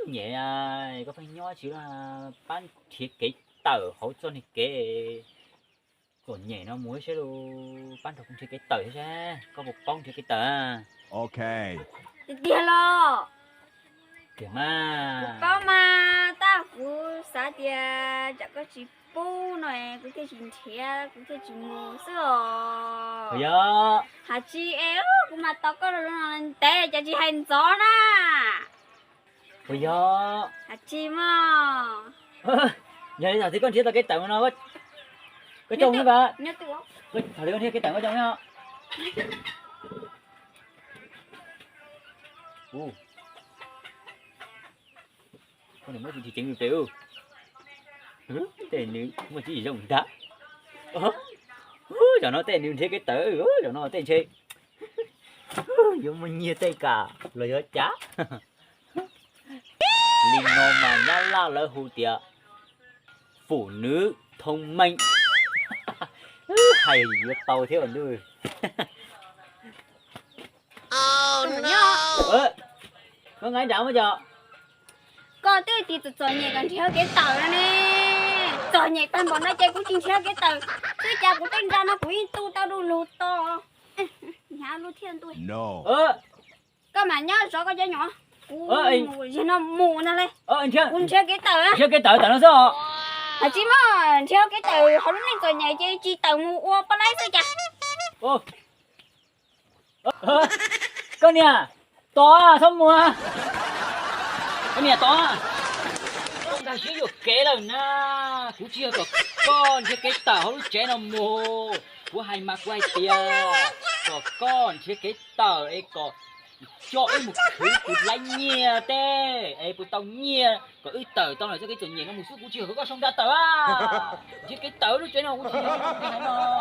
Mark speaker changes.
Speaker 1: nhẹ à có phải nhớ chứ là bán thiết kế tờ hỗ trợ thiết kế còn nhẹ nó muối sẽ luôn bán thuộc thiết kế tờ thế có một con thiết kế tờ
Speaker 2: Okay.
Speaker 3: Tiền lo.
Speaker 1: kìa mà
Speaker 3: Có mà ta phụ xã tiền chắc có chỉ bố này có thể chuyện thiệt có thể chuyện mua sữa.
Speaker 1: bây giờ
Speaker 3: Hả chị éo cũng mà tao có lần té cho chị hành gió na.
Speaker 1: bây giờ
Speaker 3: Hả chị mà.
Speaker 1: vậy thằng thì con thiết là cái tờ nó có trông nữa bà
Speaker 3: Nhớ tự không?
Speaker 1: thằng thì con thiết cái tờ có trông nhá con này mới chỉ chỉnh được tiêu tên nữ mà chỉ dùng đã cho nó tên nữ thế cái tớ cho nó tên chơi dùng mình nhiều tay cả lời hết chá linh ngon mà nhá la lỡ hù tiệt phụ nữ thông minh hay rất tao thế còn đưa có ngay đảo mới cho
Speaker 3: Có tôi thì tụi trò nhẹ còn theo cái tờ ra nè. Trò nhẹ tan bọn nó chơi cũng chính theo cái tờ. Tôi cha cũng tên ra nó cũng tu tao đu lụt to. Nhà lụt thiên tôi.
Speaker 2: No.
Speaker 3: Có mà nhớ rõ có cho nhỏ. Gì nó mù nó lên.
Speaker 1: anh chưa
Speaker 3: Cũng theo cái tờ á.
Speaker 1: chưa cái tờ nó sao
Speaker 3: À chỉ mà theo cái tờ họ lúc này trò nhẹ chơi chi tờ mù ô có lấy sao chả.
Speaker 1: con nè to à xong mùa con nè to à con ta chỉ được kế rồi na cũng chưa có con chưa cái tờ họ lúc chế nó mù của hai mặt quay tia có con chưa cái tờ ấy có cho ấy một thứ của lấy nhia tê ấy của tao nhia có ấy tờ tao là cho cái chuyện nhẹ nó một số cũng chưa có xong ra tờ à chứ cái tờ nó chế nó cũng chưa cái này nó